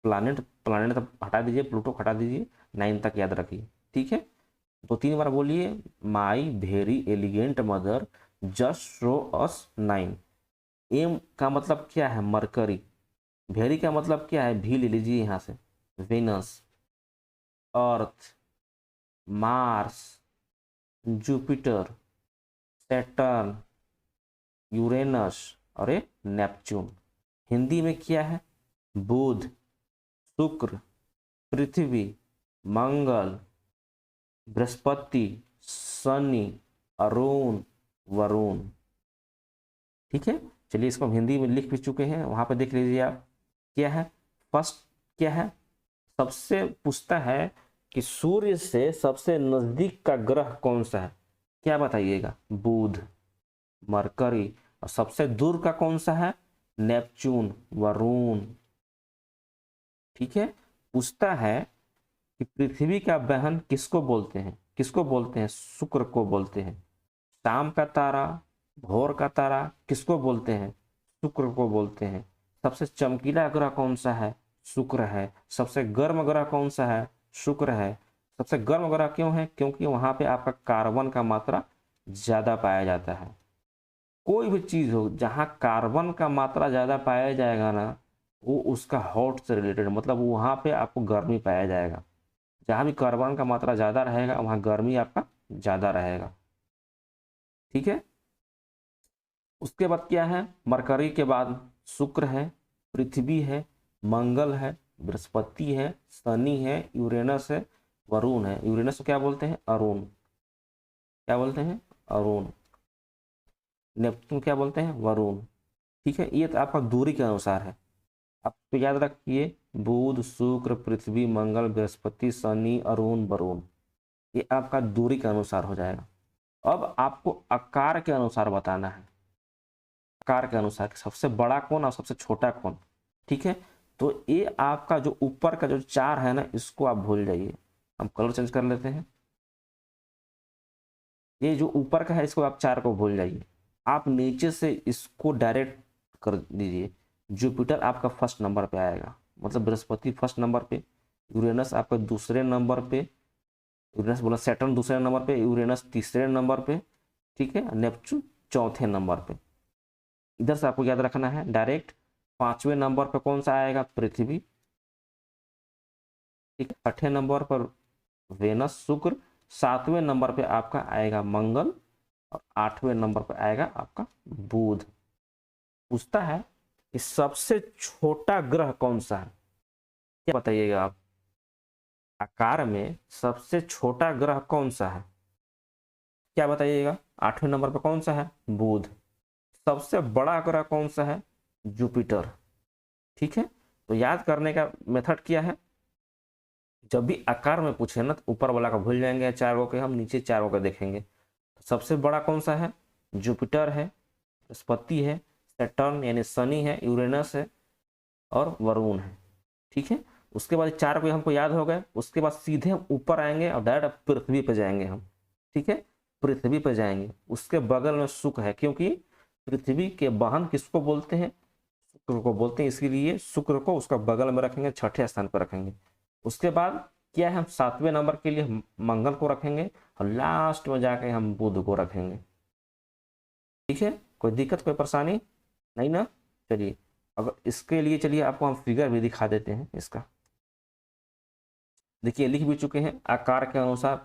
Planet planet तक हटा दीजिए, प्लूटो हटा दीजिए, 9 तक याद रखिए। ठीक है, तो 3 बार बोलिए, my very elegant mother just show us 9। M का मतलब क्या है, मरकरी। वेरी का मतलब क्या है, भी ले लीजिए यहाँ से, Venus, Earth, Mars, Jupiter, Saturn, Uranus और एक नेपच्यून। हिंदी में क्या है, बुध, शुक्र, पृथ्वी, मंगल, बृहस्पति, शनि, अरुण, वरुण। ठीक है, चलिए इसको हम हिंदी में लिख भी चुके हैं, वहां पर देख लीजिए आप। क्या है, फर्स्ट क्या है, सबसे पूछता है कि सूर्य से सबसे नजदीक का ग्रह कौन सा है, क्या बताइएगा, बुध, मरकरी, और सबसे दूर का कौन सा है, नेपच्यून, वरुण। ठीक है, पूछता है कि पृथ्वी का बहन किसको बोलते हैं, किसको बोलते हैं, शुक्र को बोलते हैं। शाम का तारा, भोर का तारा किसको बोलते हैं, शुक्र को बोलते हैं। सबसे चमकीला ग्रह कौन सा है, शुक्र है। सबसे गर्म ग्रह कौन सा है, शुक्र है। सबसे गर्म ग्रह क्यों है, क्योंकि वहां पे आपका कार्बन का मात्रा ज्यादा पाया जाता है। कोई भी चीज हो जहां कार्बन का मात्रा ज्यादा पाया जाएगा ना, वो उसका हॉट से रिलेटेड, मतलब वहां पे आपको गर्मी पाया जाएगा। जहां भी कार्बन का मात्रा ज्यादा रहेगा वहां गर्मी आपका ज्यादा रहेगा। ठीक है, उसके बाद क्या है, मरकरी के बाद शुक्र है, पृथ्वी है, मंगल है, बृहस्पति है, शनि है, यूरेनस है, वरुण है। यूरेनस को क्या बोलते हैं, अरुण। क्या बोलते हैं, अरुण। नेपच्यून क्या बोलते हैं, वरुण। ठीक है, ये तो आपका दूरी के अनुसार है। आप तो याद रखिए, बुध, शुक्र, पृथ्वी, मंगल, बृहस्पति, शनि, अरुण, वरुण, ये आपका दूरी के अनुसार हो जाएगा। अब आपको आकार के अनुसार बताना है, आकार के अनुसार सबसे बड़ा कौन और सबसे छोटा कौन। ठीक है, तो ये आपका जो ऊपर का जो 4 है ना, इसको आप भूल जाइए, हम कलर चेंज कर लेते हैं। ये जो ऊपर का है इसको आप 4 को भूल जाइए, आप नीचे से इसको डायरेक्ट कर दीजिए। जुपिटर आपका फर्स्ट नंबर पे आएगा, मतलब बृहस्पति फर्स्ट नंबर पे, यूरेनस आपका दूसरे नंबर पे, यूरेनस बोला, सैटर्न दूसरे नंबर पे, यूरेनस तीसरे नंबर पे। ठीक है, नेपच्यून चौथे नंबर पे। इधर से आपको याद रखना है डायरेक्ट। 5वें नंबर पर कौन सा आएगा, पृथ्वी। ठीक है, 6ठे नंबर पर वेनस शुक्र, 7वें नंबर पे आपका आएगा मंगल, और 8वें नंबर पर आएगा आपका बुध। पूछता है कि सबसे छोटा ग्रह कौन सा है, क्या बताइएगा आप, आकार में सबसे छोटा ग्रह कौन सा है, क्या बताइएगा। 8वें नंबर पर कौन सा है, बुध। सबसे बड़ा ग्रह कौन सा है, जुपिटर। ठीक है, तो याद करने का मेथड क्या है, जब भी आकार में पूछे ना, तो ऊपर वाला का भूल जाएंगे, 4 गो के हम नीचे 4 गो का देखेंगे। सबसे बड़ा कौन सा है, जुपिटर है, बृहस्पति है, सैटर्न यानी शनि है, यूरेनस है, और वरुण है। ठीक है, उसके बाद 4 को हमको याद हो गए, उसके बाद सीधे हम ऊपर आएंगे और डायरेक्ट पृथ्वी पे जाएंगे हम। ठीक है, पृथ्वी पे जाएंगे, उसके बगल में शुक्र है, क्योंकि पृथ्वी के बहन किसको बोलते हैं, शुक्र को बोलते हैं, इसीलिए शुक्र को उसका बगल में रखेंगे, 6ठे स्थान पर रखेंगे। उसके बाद क्या है, हम 7वें नंबर के लिए मंगल को रखेंगे, और लास्ट में जाके हम बुध को रखेंगे। ठीक है, कोई दिक्कत, कोई परेशानी नहीं ना। चलिए अगर इसके लिए चलिए आपको हम फिगर भी दिखा देते हैं इसका। देखिए लिख भी चुके हैं, आकार के अनुसार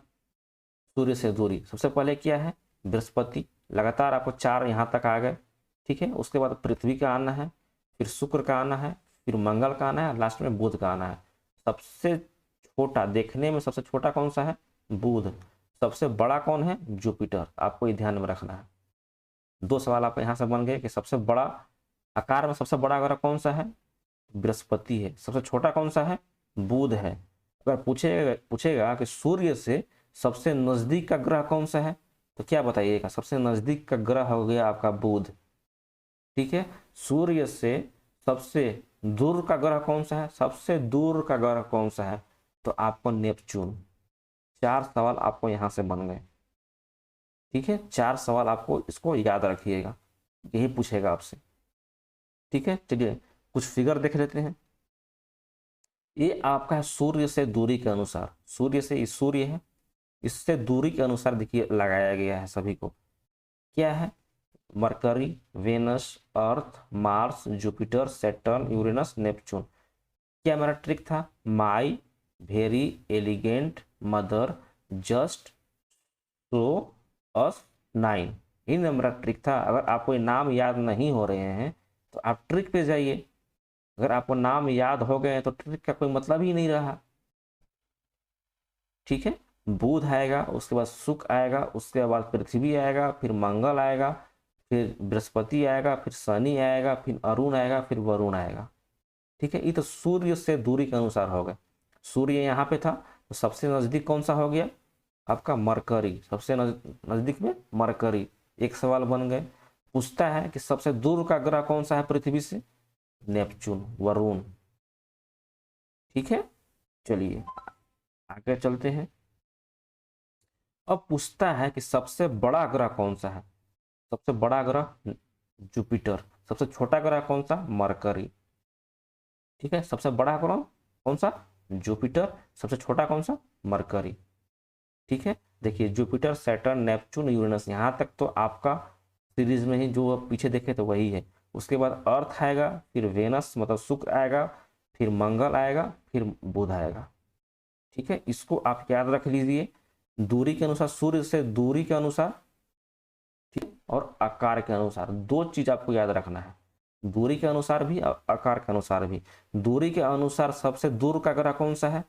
सूर्य से दूरी। सबसे पहले क्या है, बृहस्पति, लगातार आपको 4 यहाँ तक आ गए, ठीक है। उसके बाद पृथ्वी का आना है, फिर शुक्र का आना है, फिर मंगल का आना है, लास्ट में बुध का आना है। सबसे छोटा, देखने में सबसे छोटा कौन सा है, बुध। सबसे बड़ा कौन है, जुपिटर। आपको ये ध्यान में रखना है। 2 सवाल आप यहाँ से बन गए कि सबसे बड़ा, आकार में सबसे बड़ा ग्रह कौन सा है, बृहस्पति है। सबसे छोटा कौन सा है, बुध है। अगर पूछेगा कि सूर्य से सबसे नजदीक का ग्रह कौन सा है, तो क्या बताइएगा, सबसे नजदीक का ग्रह हो गया आपका बुध, ठीक है। सूर्य से सबसे दूर का ग्रह कौन सा है, सबसे दूर का ग्रह कौन सा है, तो आपको नेपच्यून। 4 सवाल आपको यहां से बन गए, ठीक है। 4 सवाल आपको इसको याद रखिएगा, यही पूछेगा आपसे, ठीक है। चलिए कुछ फिगर देख लेते हैं। ये आपका है सूर्य से दूरी के अनुसार, सूर्य से, इस सूर्य है, इससे दूरी के अनुसार देखिए लगाया गया है सभी को। क्या है, Mercury, Venus, Earth, Mars, Jupiter, Saturn, Uranus, Neptune. क्या मेरा ट्रिक था, my, very, elegant, mother, just, so, us, 9। ये मेरा ट्रिक था। अगर आपको नाम याद नहीं हो रहे हैं तो आप ट्रिक पे जाइए। अगर आपको नाम याद हो गए तो ट्रिक का कोई मतलब ही नहीं रहा, ठीक है। बुध आएगा, उसके बाद शुक्र आएगा, उसके बाद पृथ्वी आएगा, फिर मंगल आएगा, फिर बृहस्पति आएगा, फिर शनि आएगा, फिर अरुण आएगा, फिर वरुण आएगा, ठीक है। ये तो सूर्य से दूरी के अनुसार हो गए। सूर्य यहाँ पे था तो सबसे नजदीक कौन सा हो गया आपका, मरकरी। सबसे नजदीक में मरकरी। 1 सवाल बन गए। पूछता है कि सबसे दूर का ग्रह कौन सा है पृथ्वी से, नेपच्यून, वरुण, ठीक है। चलिए आगे चलते हैं। अब पूछता है कि सबसे बड़ा ग्रह कौन सा है। सबसे बड़ा ग्रह जुपिटर। सबसे छोटा ग्रह कौन सा, मरकरी, ठीक है। सबसे बड़ा ग्रह कौन सा, जुपिटर। सबसे छोटा कौन सा, मरकरी, ठीक है। देखिए जुपिटर, सैटर्न, नेपच्यून, यूरेनस, यहाँ तक तो आपका सीरीज में ही जो पीछे देखे तो वही है। उसके बाद अर्थ आएगा, फिर वेनस मतलब शुक्र आएगा, फिर मंगल आएगा, फिर बुध आएगा, ठीक है। इसको आप याद रख लीजिए, दूरी के अनुसार, सूर्य से दूरी के अनुसार, ठीक, और आकार के अनुसार। 2 चीज आपको याद रखना है, दूरी के अनुसार भी और आकार के अनुसार भी। दूरी के अनुसार सबसे दूर का ग्रह कौन सा है,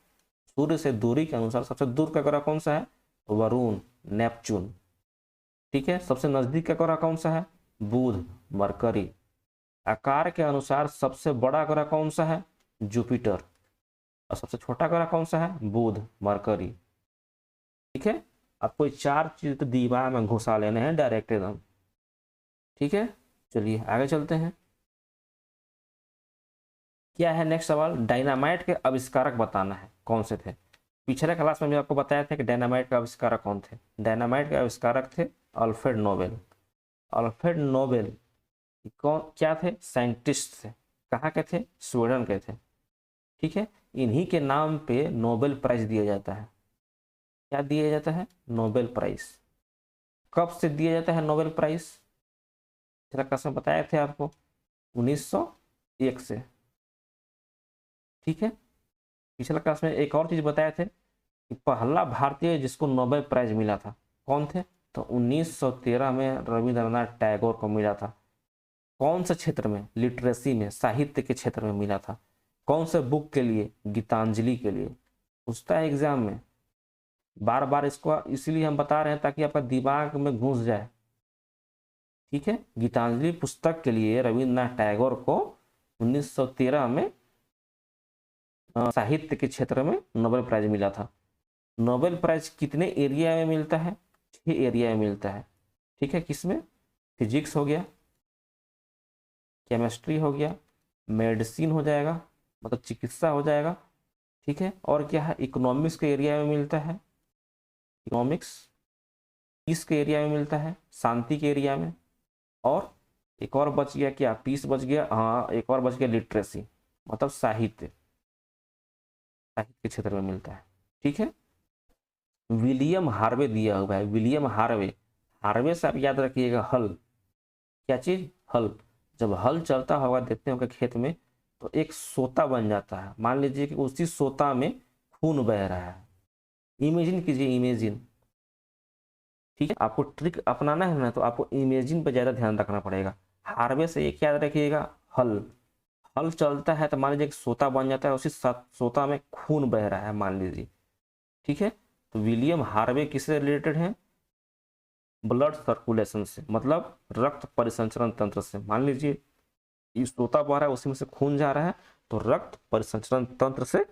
सूर्य से दूरी के अनुसार सबसे दूर का ग्रह कौन सा है, वरुण, नेपच्यून, ठीक है। सबसे नजदीक का ग्रह कौन सा है, बुध, मरकरी। आकार के अनुसार सबसे बड़ा ग्रह कौन सा है, जुपिटर, और सबसे छोटा ग्रह कौन सा है, बुध, मरकरी, ठीक है। आपको 4 चीज तो दिमाग में घुसा लेने हैं डायरेक्ट एकदम, ठीक है। चलिए आगे चलते हैं। क्या है नेक्स्ट सवाल, डायनामाइट के आविष्कारक बताना है कौन से थे। पिछले क्लास में भी आपको बताया था कि डायनामाइट के आविष्कारक कौन थे। डायनामाइट के आविष्कारक थे अल्फ्रेड नोबेल। अल्फ्रेड नोबेल कौन, क्या थे, साइंटिस्ट थे। कहाँ के थे, स्वीडन के थे, ठीक है। इन्हीं के नाम पे नोबेल प्राइज दिया जाता है। क्या दिया जाता है, नोबेल प्राइज। कब से दिया जाता है नोबेल प्राइज, पिछला क्लास में बताए थे आपको, 1901 से, ठीक है। पिछला क्लास में एक और चीज बताए थे कि पहला भारतीय जिसको नोबेल प्राइज मिला था कौन थे, तो 1913 में रविंद्रनाथ टैगोर को मिला था। कौन से क्षेत्र में, लिटरेसी में, साहित्य के क्षेत्र में मिला था। कौन से बुक के लिए, गीतांजलि के लिए। पूछता है एग्जाम में, बार बार इसको इसीलिए हम बता रहे हैं ताकि आपका दिमाग में घुस जाए, ठीक है। गीतांजलि पुस्तक के लिए रविंद्रनाथ टैगोर को 1913 में साहित्य के क्षेत्र में नोबेल प्राइज मिला था। नोबेल प्राइज कितने एरिया में मिलता है, 6 एरिया में मिलता है, ठीक है। किसमें, फिजिक्स हो गया, केमिस्ट्री हो गया, मेडिसिन हो जाएगा मतलब चिकित्सा हो जाएगा, ठीक है। और क्या है, इकोनॉमिक्स के एरिया में मिलता है, इकोनॉमिक्स। पीस के एरिया में मिलता है, शांति के एरिया में। और एक और बच गया, क्या पीस बच गया, हाँ एक और बच गया, लिटरेसी मतलब साहित्य, साहित्य के क्षेत्र में मिलता है, ठीक है। विलियम हार्वे दिया हुआ है, विलियम हार्वे। हार्वे से आप याद रखिएगा हल, क्या चीज? हल। जब हल चलता होगा देखते होंगे खेत में, तो एक सोता बन जाता है। मान लीजिए कि उसी सोता में खून बह रहा है। इमेजिन कीजिए, इमेजिन। ठीक है, आपको ट्रिक अपनाना है ना, तो आपको इमेजिन पर ज्यादा ध्यान रखना पड़ेगा। हार्वे से एक याद रखिएगा, हल। हल चलता है तो मान लीजिए कि सोता बन जाता है, उसी सोता में खून बह रहा है मान लीजिए। ठीक है, तो विलियम हार्वे किससे रिलेटेड है? ब्लड सर्कुलेशन से, मतलब रक्त परिसंचरण तंत्र से। मान लीजिए इस तोता बह रहा है, उसी में से खून जा रहा है, तो रक्त परिसंचरण तंत्र से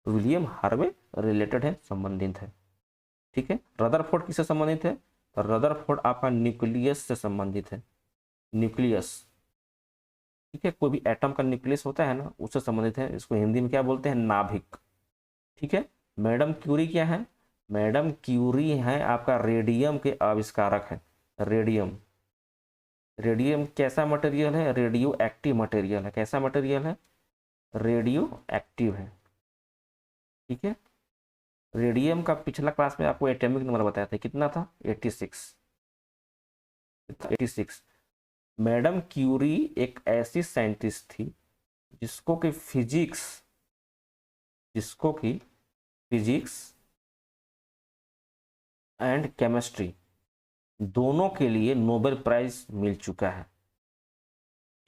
विलियम हार्वे रिलेटेड है, संबंधित है। ठीक है, रदरफोर्ड किससे संबंधित है? तो रदरफोर्ड आपका न्यूक्लियस से संबंधित है, न्यूक्लियस। ठीक है, कोई भी एटम का न्यूक्लियस होता है ना, उससे संबंधित है। इसको हिंदी में क्या बोलते हैं? नाभिक। ठीक है, मैडम क्यूरी क्या है? मैडम क्यूरी है आपका रेडियम के आविष्कारक है। रेडियम। रेडियम कैसा मटेरियल है? रेडियो एक्टिव मटेरियल है। कैसा मटेरियल है? रेडियो एक्टिव है। ठीक है, रेडियम का पिछला क्लास में आपको एटॉमिक नंबर बताया था, कितना था? 86। 86। मैडम क्यूरी एक ऐसी साइंटिस्ट थी जिसको कि फिजिक्स एंड केमिस्ट्री दोनों के लिए नोबेल प्राइज मिल चुका है।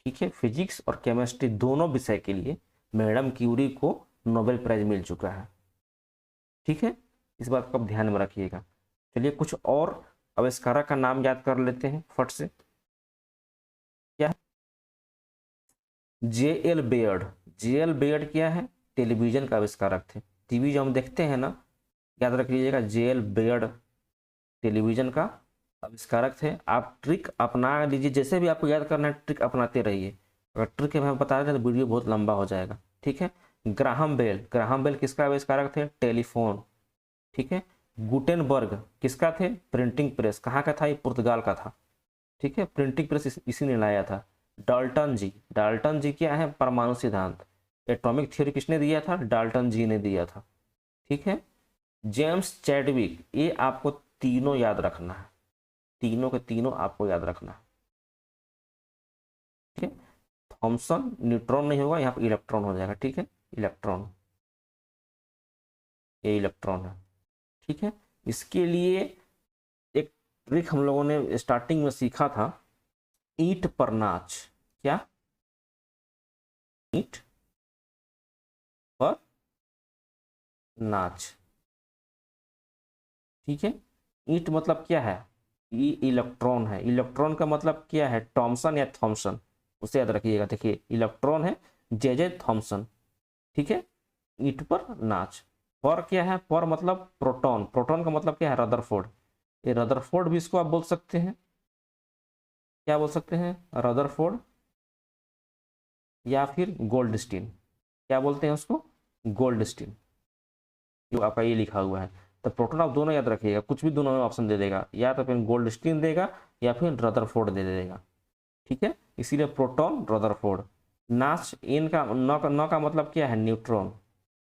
ठीक है, फिजिक्स और केमिस्ट्री दोनों विषय के लिए मैडम क्यूरी को नोबेल प्राइज मिल चुका है। ठीक है, इस बात को आप ध्यान में रखिएगा। चलिए कुछ और आविष्कारक का नाम याद कर लेते हैं फट से। क्या? J L Baird. J L Baird क्या है? टेलीविजन का आविष्कारक थे। टीवी जो हम देखते हैं ना, याद रख लीजिएगा, जे एल बेयर्ड टेलीविजन का आविष्कारक थे। आप ट्रिक अपना लीजिए, जैसे भी आपको याद करना है ट्रिक अपनाते रहिए। अगर ट्रिक मैं बता दें तो वीडियो बहुत लंबा हो जाएगा। ठीक है, ग्राहम बेल। ग्राहम बेल किसका आविष्कारक थे? टेलीफोन। ठीक है, गुटेनबर्ग किसका थे? Printing press. कहाँ का था? ये पुर्तगाल का था। ठीक है, प्रिंटिंग प्रेस इसी ने लाया था। डाल्टन जी। डाल्टन जी क्या है? परमाणु सिद्धांत। एटॉमिक थ्योरी किसने दिया था? डाल्टन जी ने दिया था। ठीक है, जेम्स चैडविक। ये आपको तीनों याद रखना है, तीनों के तीनों आपको याद रखना है। ठीक है, थॉमसन न्यूट्रॉन नहीं होगा, यहाँ पर इलेक्ट्रॉन हो जाएगा। ठीक है, इलेक्ट्रॉन, ये इलेक्ट्रॉन है। ठीक है, इसके लिए एक ट्रिक हम लोगों ने स्टार्टिंग में सीखा था, ईंट पर नाच। क्या? ईंट पर नाच। ठीक है, ईंट मतलब क्या है? ये इलेक्ट्रॉन है। इलेक्ट्रॉन का मतलब क्या है? टॉमसन या थॉमसन, उसे याद रखिएगा। देखिए इलेक्ट्रॉन है जे जे थॉमसन। ठीक है, ईंट पर नाच। पर क्या है? पर मतलब प्रोटॉन। प्रोटॉन का मतलब क्या है? रदरफोर्ड। ये रदरफोर्ड भी इसको आप बोल सकते हैं। क्या बोल सकते हैं? रदरफोर्ड या फिर गोल्डस्टीन। क्या बोलते हैं उसको? गोल्डस्टीन। जो आपका ये लिखा हुआ है, तो प्रोटॉन आप दोनों याद रखिएगा, कुछ भी दोनों में ऑप्शन दे देगा, या तो फिर गोल्डस्टीन देगा या फिर रदरफोर्ड दे देगा। ठीक है, इसीलिए प्रोटॉन रदरफोर्ड। नाच, इन का नौ का मतलब क्या है? न्यूट्रॉन।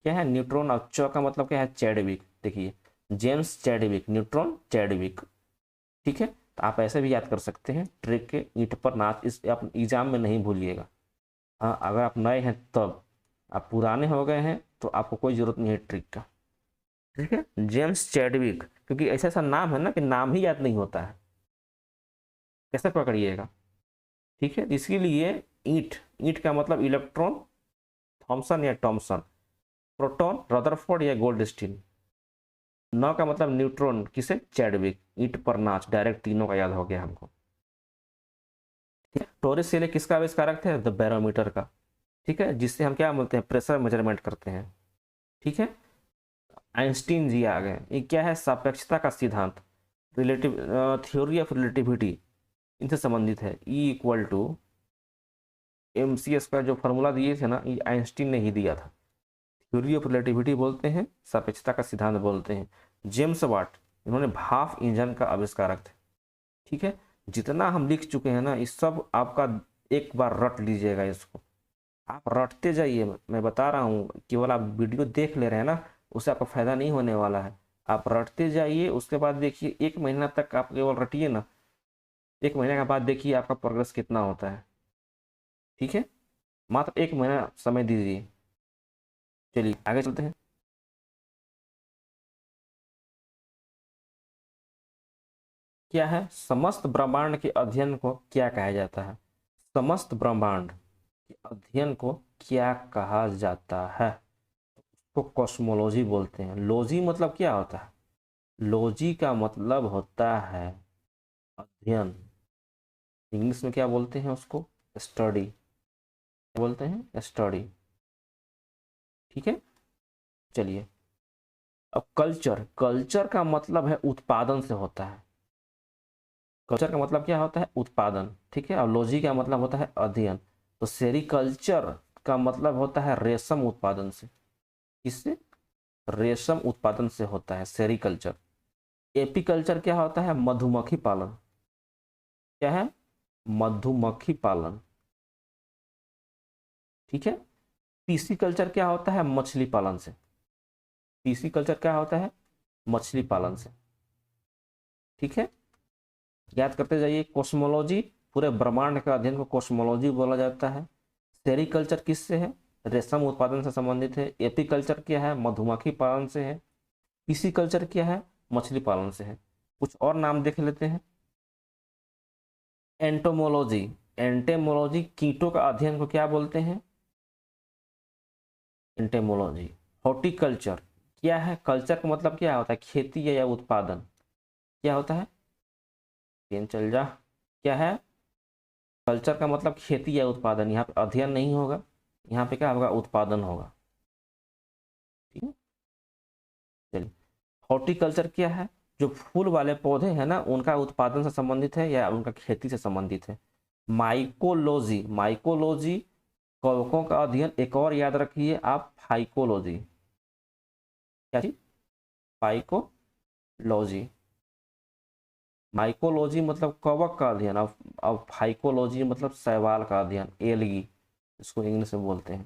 क्या है? न्यूट्रॉन। और च का मतलब क्या है? चैडविक। देखिए जेम्स चैडविक, न्यूट्रॉन चैडविक। ठीक है, तो आप ऐसे भी याद कर सकते हैं ट्रिक के। ईंट पर नाच इस आप एग्जाम में नहीं भूलिएगा। हाँ, अगर आप नए हैं तब, आप पुराने हो गए हैं तो आपको कोई जरूरत नहीं है ट्रिक का। ठीक है, जेम्स चैडविक, क्योंकि ऐसा ऐसा नाम है ना कि नाम ही याद नहीं होता है, कैसे पकड़िएगा। ठीक है, इसीलिए ईंट, ईंट का मतलब इलेक्ट्रॉन, थॉमसन या टॉमसन। प्रोटॉन रदरफोर्ड या गोल्डस्टीन। नौ का मतलब न्यूट्रॉन, किसे? चैडविक। ईंट पर नाच, डायरेक्ट तीनों का याद हो गया हमको। ठीक है, टोरिस शेले किसका आविष्कारक थे? द बैरोमीटर का। ठीक है, जिससे हम क्या बोलते हैं? प्रेशर मेजरमेंट करते हैं। ठीक है, आइंस्टीन जी आ गए। ये क्या है? सापेक्षता का सिद्धांत, रिलेटिव थ्योरी ऑफ रिलेटिविटी, इनसे संबंधित है। E equal to M C S का जो फॉर्मूला दिए थे ना, ये आइंस्टीन ने ही दिया था। थ्योरी ऑफ रिलेटिविटी बोलते हैं, सापेक्षता का सिद्धांत बोलते हैं। जेम्स वाट, इन्होंने भाप इंजन का आविष्कारक थे। ठीक है, जितना हम लिख चुके हैं ना, इस सब आपका एक बार रट लीजिएगा इसको। आप रटते जाइए, मैं बता रहा हूँ। केवल आप वीडियो देख ले रहे हैं ना, उससे आपका फायदा नहीं होने वाला है। आप रटते जाइए, उसके बाद देखिए 1 महीना तक आप केवल रटिए ना, 1 महीने के बाद देखिए आपका प्रोग्रेस कितना होता है। ठीक है, मात्र 1 महीना समय दीजिए। चलिए आगे चलते हैं। क्या है, समस्त ब्रह्मांड के अध्ययन को क्या कहा जाता है? समस्त ब्रह्मांड के अध्ययन को क्या कहा जाता है? तो कॉस्मोलॉजी बोलते हैं। लॉजी मतलब क्या होता है? लॉजी का मतलब होता है अध्ययन। इंग्लिश में क्या बोलते हैं उसको? स्टडी बोलते हैं, स्टडी। ठीक है, चलिए अब कल्चर। कल्चर का मतलब है उत्पादन से होता है। कल्चर का मतलब क्या होता है? उत्पादन। ठीक है, और लॉजी का मतलब होता है अध्ययन। तो सेरिकल्चर का मतलब होता है रेशम उत्पादन से। किससे? रेशम उत्पादन से होता है सेरिकल्चर। एपीकल्चर क्या होता है? मधुमक्खी पालन। क्या है? मधुमक्खी पालन। ठीक है, पीसी कल्चर क्या होता है? मछली पालन से। पीसी कल्चर क्या होता है? मछली पालन से। ठीक है, याद करते जाइए। कॉस्मोलॉजी, पूरे ब्रह्मांड का अध्ययन को कॉस्मोलॉजी बोला जाता है। सेरिकल्चर किससे है? रेशम उत्पादन से संबंधित है। एपीकल्चर क्या है? मधुमक्खी पालन से है। पीसी कल्चर क्या है? मछली पालन से है। कुछ और नाम देख लेते हैं। एंटोमोलॉजी। एंटेमोलॉजी, कीटों का अध्ययन को क्या बोलते हैं? एंटेमोलॉजी। हॉर्टिकल्चर क्या है? कल्चर का मतलब क्या होता है? खेती या उत्पादन। क्या होता है? पेन चल जा। क्या है? कल्चर का मतलब खेती या उत्पादन। यहाँ पे अध्ययन नहीं होगा, यहाँ पे क्या होगा? उत्पादन होगा। ठीक है, चलिए। हॉर्टिकल्चर क्या है? जो फूल वाले पौधे हैं ना, उनका उत्पादन से संबंधित है या उनका खेती से संबंधित है। माइकोलॉजी। माइकोलॉजी कवकों का अध्ययन। एक और याद रखिए आप, फाइकोलॉजी। क्या चीज? फाइकोलॉजी। माइकोलॉजी मतलब कवक का अध्ययन, अब फाइकोलॉजी मतलब शैवाल का अध्ययन, एलगी इसको इंग्लिश में बोलते हैं।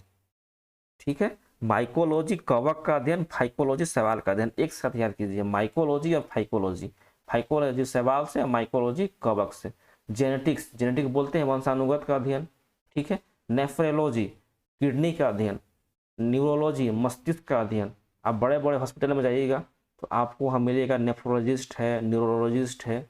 ठीक है, माइकोलॉजी कवक का अध्ययन, फाइकोलॉजी शैवाल का अध्ययन। एक साथ याद कीजिए, माइकोलॉजी और फाइकोलॉजी। फाइकोलॉजी शैवाल से, माइकोलॉजी कवक से। जेनेटिक्स, जेनेटिक बोलते हैं वंशानुगत का अध्ययन। ठीक है, नेफ्रोलॉजी किडनी का अध्ययन। न्यूरोलॉजी मस्तिष्क का अध्ययन। आप बड़े बड़े हॉस्पिटल में जाइएगा तो आपको वहाँ मिलेगा नेफ्रोलॉजिस्ट है, न्यूरोलॉजिस्ट है।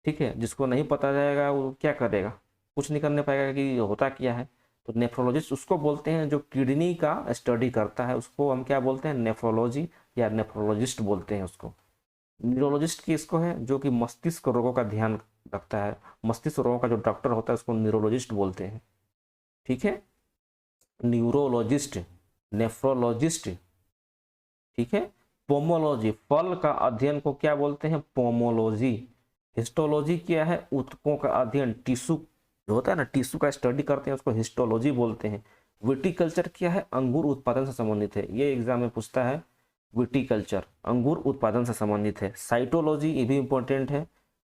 ठीक है, जिसको नहीं पता जाएगा वो क्या करेगा? कुछ नहीं करने पाएगा कि होता क्या है। तो नेफ्रोलॉजिस्ट उसको बोलते हैं जो किडनी का स्टडी करता है, उसको हम क्या बोलते हैं? नेफ्रोलॉजी या नेफ्रोलॉजिस्ट बोलते हैं उसको। न्यूरोलॉजिस्ट किसको है? जो कि मस्तिष्क रोगों का ध्यान रखता है। मस्तिष्क रोगों का जो डॉक्टर होता है उसको न्यूरोलॉजिस्ट बोलते हैं। ठीक है, न्यूरोलॉजिस्ट, नेफ्रोलॉजिस्ट। ठीक है, पोमोलॉजी, फल का अध्ययन को क्या बोलते हैं? पोमोलॉजी। हिस्टोलॉजी क्या है? ऊतकों का अध्ययन, टिश्यू जो होता है ना, टिश्यू का स्टडी करते हैं उसको हिस्टोलॉजी बोलते हैं। विटिकल्चर क्या है? अंगूर उत्पादन से संबंधित है, ये एग्जाम में पूछता है। विटिकल्चर अंगूर उत्पादन से संबंधित है। साइटोलॉजी, ये भी इंपॉर्टेंट है।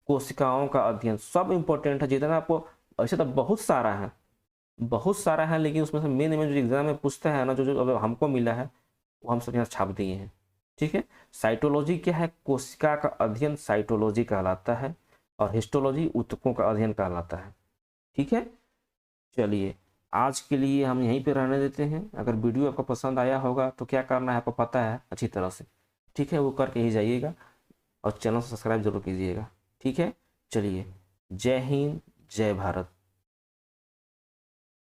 कोशिकाओं का अध्ययन, सब इंपॉर्टेंट है जितना आपको। ऐसे तो बहुत सारा है, बहुत सारा है, लेकिन उसमें से मेन जो एग्जाम में पूछता है ना, जो जो अब हमको मिला है वो हम सब यहाँ छाप दिए हैं। ठीक है, साइटोलॉजी क्या है? कोशिका का अध्ययन साइटोलॉजी कहलाता है। और हिस्टोलॉजी ऊतकों का अध्ययन कहलाता है। ठीक है, चलिए आज के लिए हम यहीं पे रहने देते हैं। अगर वीडियो आपको पसंद आया होगा तो क्या करना है आपको पता है अच्छी तरह से। ठीक है, वो करके ही जाइएगा और चैनल सब्सक्राइब जरूर कीजिएगा। ठीक है, चलिए, जय हिंद, जय भारत।